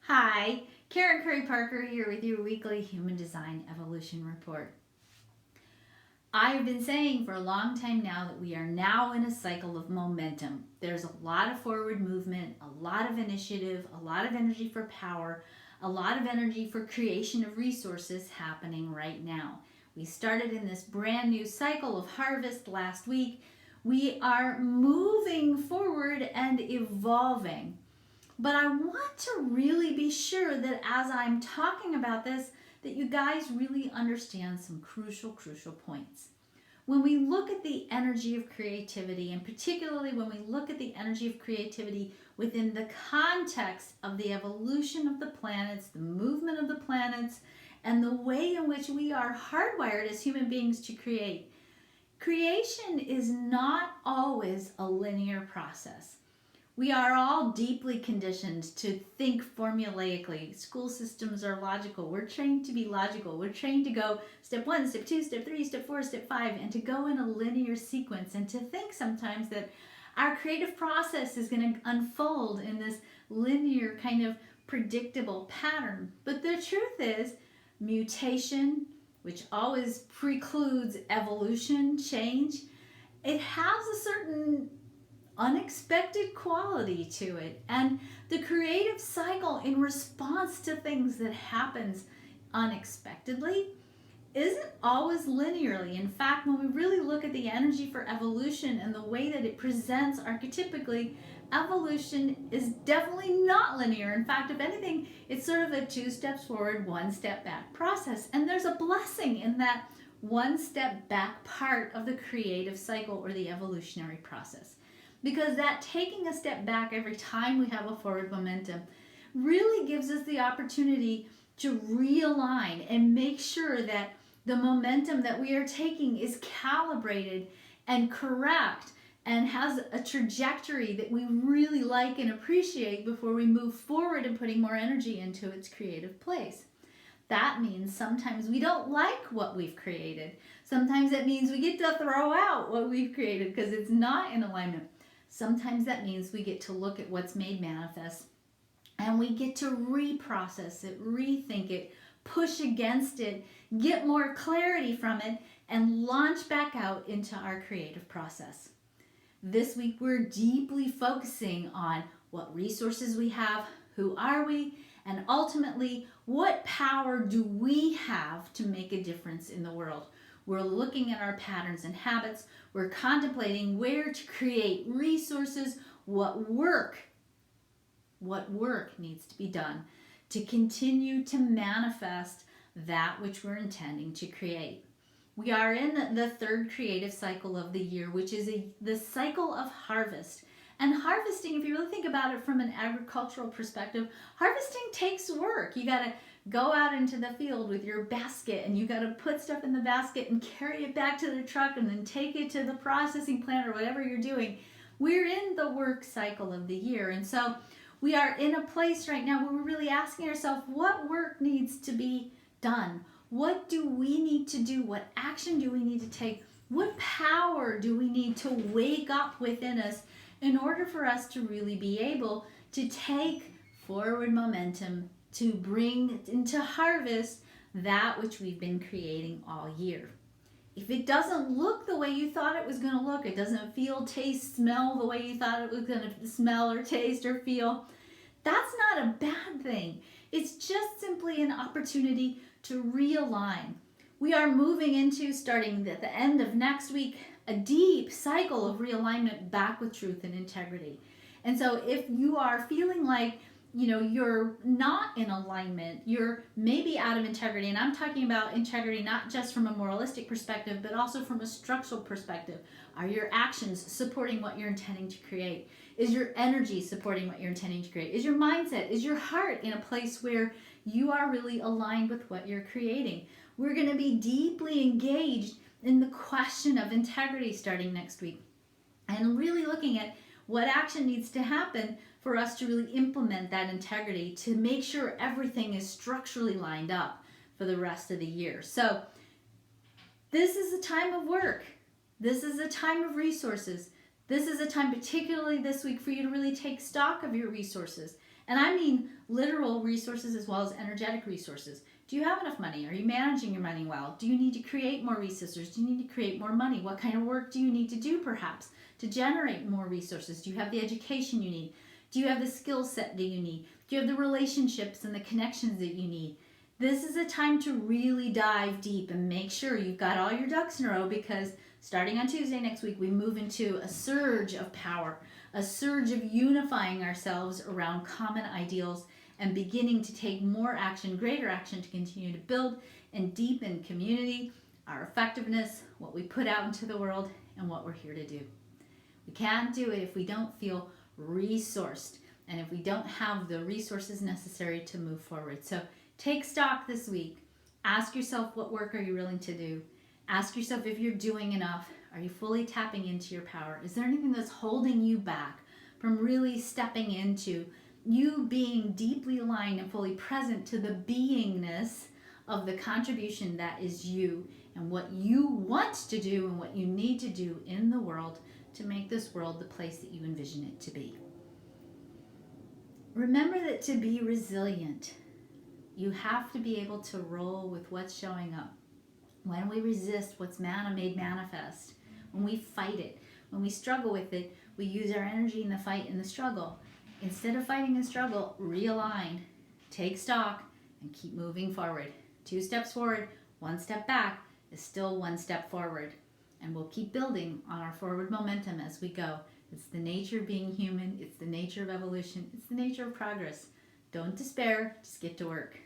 Hi, Karen Curry Parker here with your weekly Human Design Evolution Report. I've been saying for a long time now that we are now in a cycle of momentum. There's a lot of forward movement, a lot of initiative, a lot of energy for power, a lot of energy for creation of resources happening right now. We started in this brand new cycle of harvest last week. We are moving forward and evolving. But I want to really be sure that as I'm talking about this, that you guys really understand some crucial points. When we look at the energy of creativity, and particularly when we look at the energy of creativity within the context of the evolution of the planets, the movement of the planets, and the way in which we are hardwired as human beings to create, creation is not always a linear process. We are all deeply conditioned to think formulaically. School systems are logical. We're trained to be logical. We're trained to go step 1, step 2, step 3, step 4, step 5, and to go in a linear sequence, and to think sometimes that our creative process is going to unfold in this linear kind of predictable pattern. But the truth is, mutation, which always precludes evolution, change, it has a certain unexpected quality to it, and the creative cycle in response to things that happens unexpectedly isn't always linearly. In fact, when we really look at the energy for evolution and the way that it presents archetypically, evolution is definitely not linear. In fact, if anything, it's sort of a 2 steps forward, 1 step back process, and there's a blessing in that 1 step back part of the creative cycle or the evolutionary process, because that taking a step back every time we have a forward momentum really gives us the opportunity to realign and make sure that the momentum that we are taking is calibrated and correct and has a trajectory that we really like and appreciate before we move forward and putting more energy into its creative place. That means sometimes we don't like what we've created. Sometimes it means we get to throw out what we've created because it's not in alignment. Sometimes that means we get to look at what's made manifest and we get to reprocess it, rethink it, push against it, get more clarity from it, and launch back out into our creative process. This week we're deeply focusing on what resources we have, who are we, and ultimately what power do we have to make a difference in the world. We're looking at our patterns and habits. We're contemplating where to create resources, what work needs to be done to continue to manifest that which we're intending to create. We are in the third creative cycle of the year, which is the cycle of harvest. And harvesting, if you really think about it from an agricultural perspective, harvesting takes work. You got to go out into the field with your basket, and you got to put stuff in the basket and carry it back to the truck and then take it to the processing plant or whatever you're doing. We're in the work cycle of the year, and so we are in a place right now where we're really asking ourselves, what work needs to be done? What do we need to do? What action do we need to take? What power do we need to wake up within us in order for us to really be able to take forward momentum to bring into harvest that which we've been creating all year? If it doesn't look the way you thought it was going to look, it doesn't feel, taste, smell the way you thought it was going to smell or taste or feel, that's not a bad thing. It's just simply an opportunity to realign. We are moving into, starting at the end of next week, a deep cycle of realignment back with truth and integrity. And so if you are feeling like you're not in alignment, you're maybe out of integrity, and I'm talking about integrity not just from a moralistic perspective, but also from a structural perspective. Are your actions supporting what you're intending to create? Is your energy supporting what you're intending to create? Is your mindset, is your heart in a place where you are really aligned with what you're creating? We're going to be deeply engaged in the question of integrity starting next week, and really looking at what action needs to happen for us to really implement that integrity to make sure everything is structurally lined up for the rest of the year. So this is a time of work. This is a time of resources. This is a time, particularly this week, for you to really take stock of your resources And I mean literal resources as well as energetic resources. Do you have enough money? Are you managing your money well? Do you need to create more resources? Do you need to create more money? What kind of work do you need to do perhaps to generate more resources? Do you have the education you need? Do you have the skill set that you need? Do you have the relationships and the connections that you need? This is a time to really dive deep and make sure you've got all your ducks in a row, because starting on Tuesday next week, we move into a surge of power, a surge of unifying ourselves around common ideals and beginning to take more action, greater action, to continue to build and deepen community, our effectiveness, what we put out into the world, and what we're here to do. We can't do it if we don't feel resourced and if we don't have the resources necessary to move forward. So take stock this week. Ask yourself, what work are you willing to do? Ask yourself if you're doing enough. Are you fully tapping into your power? Is there anything that's holding you back from really stepping into you being deeply aligned and fully present to the beingness of the contribution that is you, and what you want to do and what you need to do in the world to make this world the place that you envision it to be? Remember that to be resilient, you have to be able to roll with what's showing up. When we resist what's made manifest, when we fight it, when we struggle with it, we use our energy in the fight and the struggle. Instead of fighting and struggle, realign, take stock, and keep moving forward. 2 steps forward, 1 step back is still 1 step forward. And we'll keep building on our forward momentum as we go. It's the nature of being human. It's the nature of evolution. It's the nature of progress. Don't despair. Just get to work.